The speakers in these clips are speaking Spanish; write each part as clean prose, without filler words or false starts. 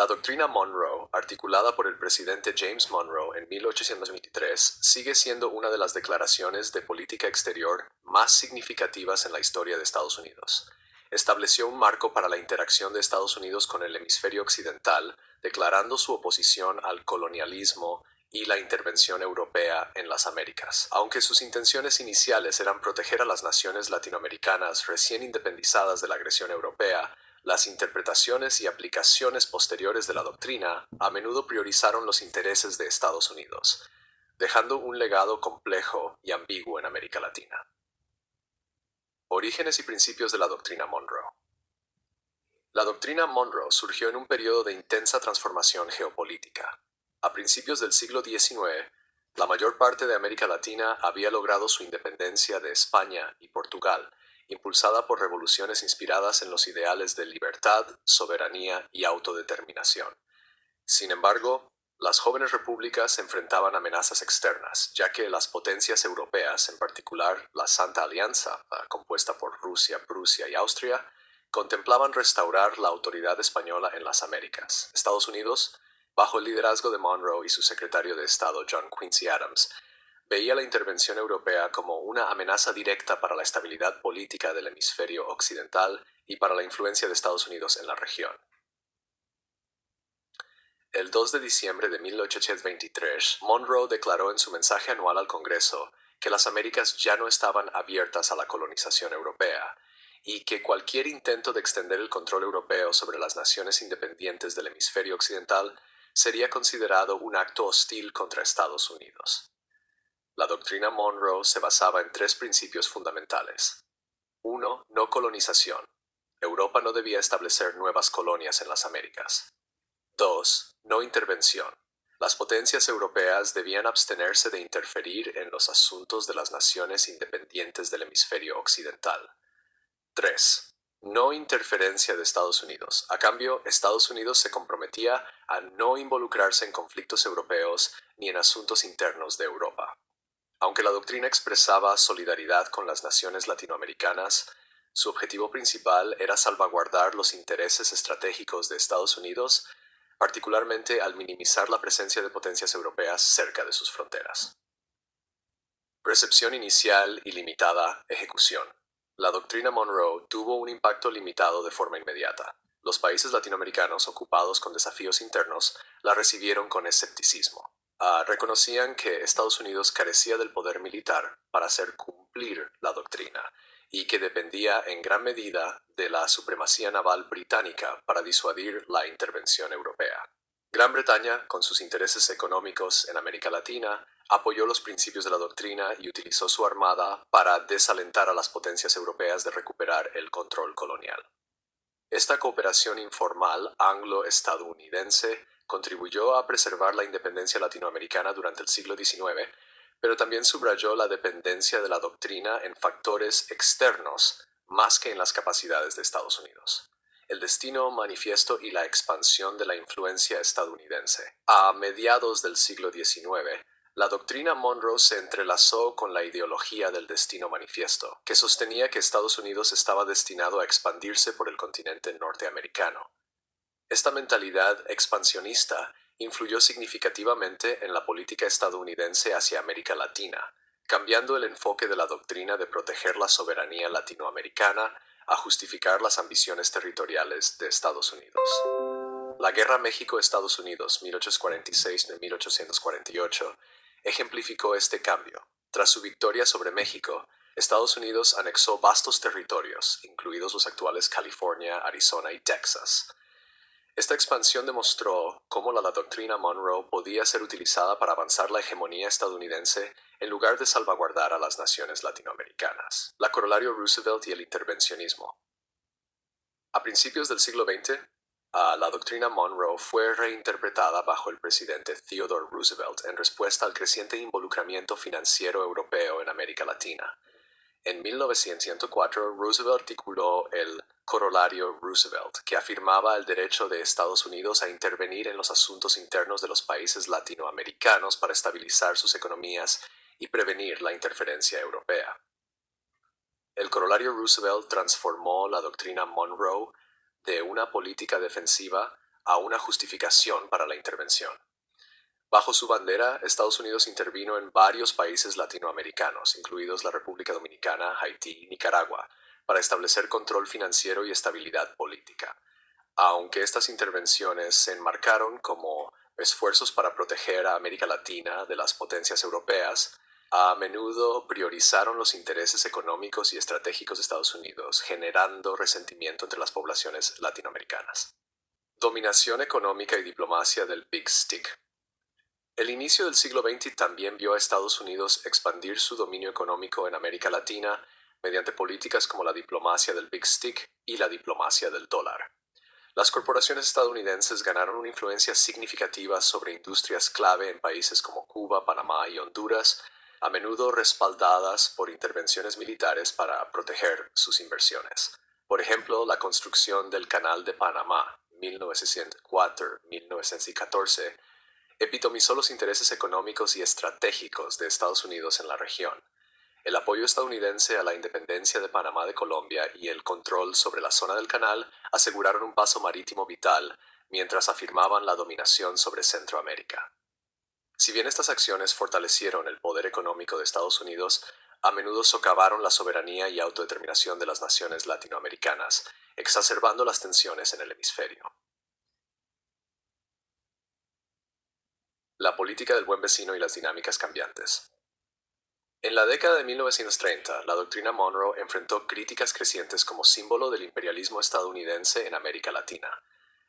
La doctrina Monroe, articulada por el presidente James Monroe en 1823, sigue siendo una de las declaraciones de política exterior más significativas en la historia de Estados Unidos. Estableció un marco para la interacción de Estados Unidos con el hemisferio occidental, declarando su oposición al colonialismo y la intervención europea en las Américas. Aunque sus intenciones iniciales eran proteger a las naciones latinoamericanas recién independizadas de la agresión europea, las interpretaciones y aplicaciones posteriores de la doctrina a menudo priorizaron los intereses de Estados Unidos, dejando un legado complejo y ambiguo en América Latina. Orígenes y principios de la doctrina Monroe. La doctrina Monroe surgió en un periodo de intensa transformación geopolítica. A principios del siglo XIX, la mayor parte de América Latina había logrado su independencia de España y Portugal, impulsada por revoluciones inspiradas en los ideales de libertad, soberanía y autodeterminación. Sin embargo, las jóvenes repúblicas enfrentaban amenazas externas, ya que las potencias europeas, en particular la Santa Alianza, compuesta por Rusia, Prusia y Austria, contemplaban restaurar la autoridad española en las Américas. Estados Unidos, bajo el liderazgo de Monroe y su secretario de Estado John Quincy Adams, veía la intervención europea como una amenaza directa para la estabilidad política del hemisferio occidental y para la influencia de Estados Unidos en la región. El 2 de diciembre de 1823, Monroe declaró en su mensaje anual al Congreso que las Américas ya no estaban abiertas a la colonización europea y que cualquier intento de extender el control europeo sobre las naciones independientes del hemisferio occidental sería considerado un acto hostil contra Estados Unidos. La doctrina Monroe se basaba en tres principios fundamentales. 1. No colonización. Europa no debía establecer nuevas colonias en las Américas. 2. No intervención. Las potencias europeas debían abstenerse de interferir en los asuntos de las naciones independientes del hemisferio occidental. 3. No interferencia de Estados Unidos. A cambio, Estados Unidos se comprometía a no involucrarse en conflictos europeos ni en asuntos internos de Europa. Aunque la doctrina expresaba solidaridad con las naciones latinoamericanas, su objetivo principal era salvaguardar los intereses estratégicos de Estados Unidos, particularmente al minimizar la presencia de potencias europeas cerca de sus fronteras. Recepción inicial y limitada, ejecución. La doctrina Monroe tuvo un impacto limitado de forma inmediata. Los países latinoamericanos ocupados con desafíos internos la recibieron con escepticismo. Reconocían que Estados Unidos carecía del poder militar para hacer cumplir la doctrina y que dependía en gran medida de la supremacía naval británica para disuadir la intervención europea. Gran Bretaña, con sus intereses económicos en América Latina, apoyó los principios de la doctrina y utilizó su armada para desalentar a las potencias europeas de recuperar el control colonial. Esta cooperación informal anglo-estadounidense contribuyó a preservar la independencia latinoamericana durante el siglo XIX, pero también subrayó la dependencia de la doctrina en factores externos más que en las capacidades de Estados Unidos. El destino manifiesto y la expansión de la influencia estadounidense. A mediados del siglo XIX, la doctrina Monroe se entrelazó con la ideología del destino manifiesto, que sostenía que Estados Unidos estaba destinado a expandirse por el continente norteamericano. Esta mentalidad expansionista influyó significativamente en la política estadounidense hacia América Latina, cambiando el enfoque de la doctrina de proteger la soberanía latinoamericana a justificar las ambiciones territoriales de Estados Unidos. La Guerra México-Estados Unidos 1846-1848 ejemplificó este cambio. Tras su victoria sobre México, Estados Unidos anexó vastos territorios, incluidos los actuales California, Arizona y Texas. Esta expansión demostró cómo la doctrina Monroe podía ser utilizada para avanzar la hegemonía estadounidense en lugar de salvaguardar a las naciones latinoamericanas. La corolario Roosevelt y el intervencionismo. A principios del siglo XX, la doctrina Monroe fue reinterpretada bajo el presidente Theodore Roosevelt en respuesta al creciente involucramiento financiero europeo en América Latina. En 1904, Roosevelt articuló el corolario Roosevelt, que afirmaba el derecho de Estados Unidos a intervenir en los asuntos internos de los países latinoamericanos para estabilizar sus economías y prevenir la interferencia europea. El corolario Roosevelt transformó la doctrina Monroe de una política defensiva a una justificación para la intervención. Bajo su bandera, Estados Unidos intervino en varios países latinoamericanos, incluidos la República Dominicana, Haití y Nicaragua, para establecer control financiero y estabilidad política. Aunque estas intervenciones se enmarcaron como esfuerzos para proteger a América Latina de las potencias europeas, a menudo priorizaron los intereses económicos y estratégicos de Estados Unidos, generando resentimiento entre las poblaciones latinoamericanas. Dominación económica y diplomacia del Big Stick. El inicio del siglo XX también vio a Estados Unidos expandir su dominio económico en América Latina mediante políticas como la diplomacia del Big Stick y la diplomacia del dólar. Las corporaciones estadounidenses ganaron una influencia significativa sobre industrias clave en países como Cuba, Panamá y Honduras, a menudo respaldadas por intervenciones militares para proteger sus inversiones. Por ejemplo, la construcción del Canal de Panamá, 1904-1914, epitomizó los intereses económicos y estratégicos de Estados Unidos en la región. El apoyo estadounidense a la independencia de Panamá de Colombia y el control sobre la zona del canal aseguraron un paso marítimo vital mientras afirmaban la dominación sobre Centroamérica. Si bien estas acciones fortalecieron el poder económico de Estados Unidos, a menudo socavaron la soberanía y autodeterminación de las naciones latinoamericanas, exacerbando las tensiones en el hemisferio. La política del buen vecino y las dinámicas cambiantes. En la década de 1930, la doctrina Monroe enfrentó críticas crecientes como símbolo del imperialismo estadounidense en América Latina.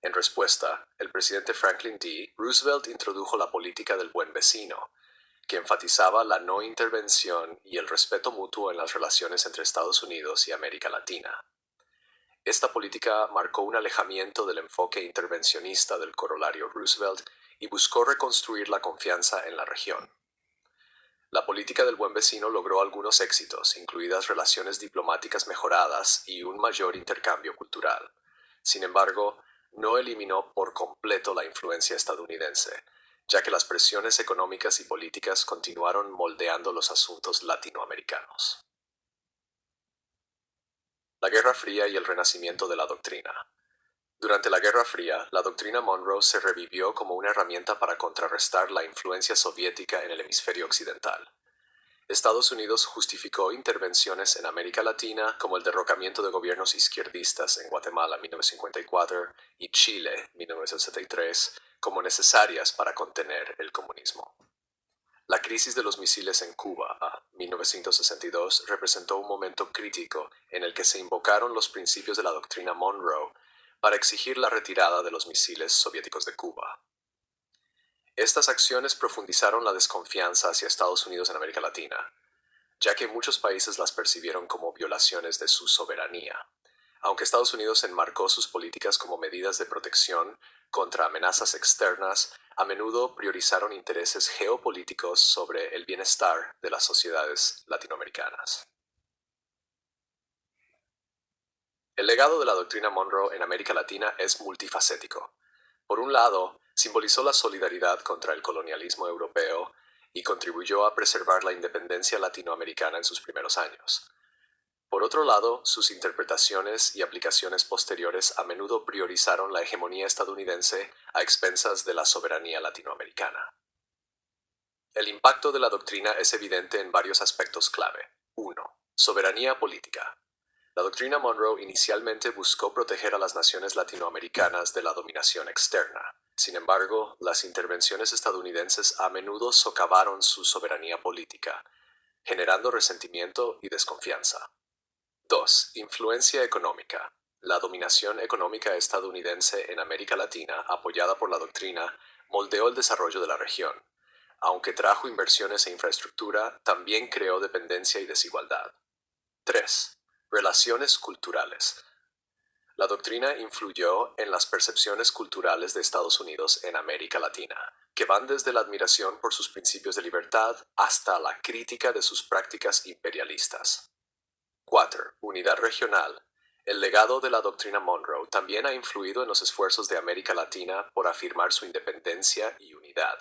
En respuesta, el presidente Franklin D. Roosevelt introdujo la política del buen vecino, que enfatizaba la no intervención y el respeto mutuo en las relaciones entre Estados Unidos y América Latina. Esta política marcó un alejamiento del enfoque intervencionista del corolario Roosevelt y buscó reconstruir la confianza en la región. La política del buen vecino logró algunos éxitos, incluidas relaciones diplomáticas mejoradas y un mayor intercambio cultural. Sin embargo, no eliminó por completo la influencia estadounidense, ya que las presiones económicas y políticas continuaron moldeando los asuntos latinoamericanos. La Guerra Fría y el renacimiento de la doctrina. Durante la Guerra Fría, la doctrina Monroe se revivió como una herramienta para contrarrestar la influencia soviética en el hemisferio occidental. Estados Unidos justificó intervenciones en América Latina como el derrocamiento de gobiernos izquierdistas en Guatemala 1954 y Chile 1973 como necesarias para contener el comunismo. La crisis de los misiles en Cuba, 1962, representó un momento crítico en el que se invocaron los principios de la doctrina Monroe para exigir la retirada de los misiles soviéticos de Cuba. Estas acciones profundizaron la desconfianza hacia Estados Unidos en América Latina, ya que muchos países las percibieron como violaciones de su soberanía. Aunque Estados Unidos enmarcó sus políticas como medidas de protección contra amenazas externas, a menudo priorizaron intereses geopolíticos sobre el bienestar de las sociedades latinoamericanas. El legado de la doctrina Monroe en América Latina es multifacético. Por un lado, simbolizó la solidaridad contra el colonialismo europeo y contribuyó a preservar la independencia latinoamericana en sus primeros años. Por otro lado, sus interpretaciones y aplicaciones posteriores a menudo priorizaron la hegemonía estadounidense a expensas de la soberanía latinoamericana. El impacto de la doctrina es evidente en varios aspectos clave. 1. Soberanía política. La doctrina Monroe inicialmente buscó proteger a las naciones latinoamericanas de la dominación externa. Sin embargo, las intervenciones estadounidenses a menudo socavaron su soberanía política, generando resentimiento y desconfianza. 2. Influencia económica. La dominación económica estadounidense en América Latina, apoyada por la doctrina, moldeó el desarrollo de la región. Aunque trajo inversiones e infraestructura, también creó dependencia y desigualdad. 3. Relaciones culturales. La doctrina influyó en las percepciones culturales de Estados Unidos en América Latina, que van desde la admiración por sus principios de libertad hasta la crítica de sus prácticas imperialistas. 4. Unidad regional. El legado de la doctrina Monroe también ha influido en los esfuerzos de América Latina por afirmar su independencia y unidad.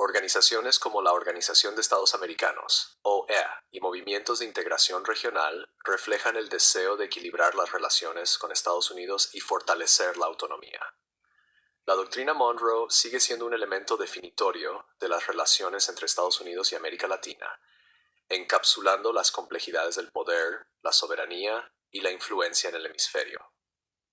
Organizaciones como la Organización de Estados Americanos, OEA, y movimientos de integración regional reflejan el deseo de equilibrar las relaciones con Estados Unidos y fortalecer la autonomía. La doctrina Monroe sigue siendo un elemento definitorio de las relaciones entre Estados Unidos y América Latina, encapsulando las complejidades del poder, la soberanía y la influencia en el hemisferio.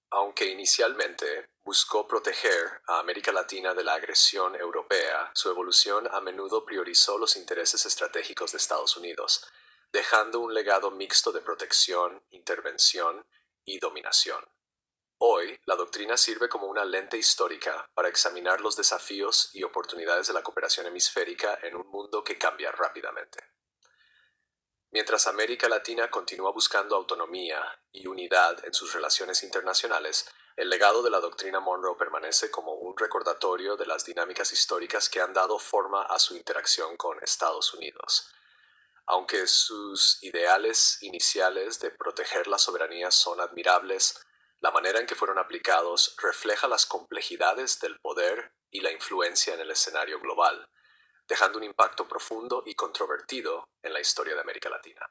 Aunque inicialmente buscó proteger a América Latina de la agresión europea, su evolución a menudo priorizó los intereses estratégicos de Estados Unidos, dejando un legado mixto de protección, intervención y dominación. Hoy, la doctrina sirve como una lente histórica para examinar los desafíos y oportunidades de la cooperación hemisférica en un mundo que cambia rápidamente. Mientras América Latina continúa buscando autonomía y unidad en sus relaciones internacionales, el legado de la doctrina Monroe permanece como un recordatorio de las dinámicas históricas que han dado forma a su interacción con Estados Unidos. Aunque sus ideales iniciales de proteger la soberanía son admirables, la manera en que fueron aplicados refleja las complejidades del poder y la influencia en el escenario global, dejando un impacto profundo y controvertido en la historia de América Latina.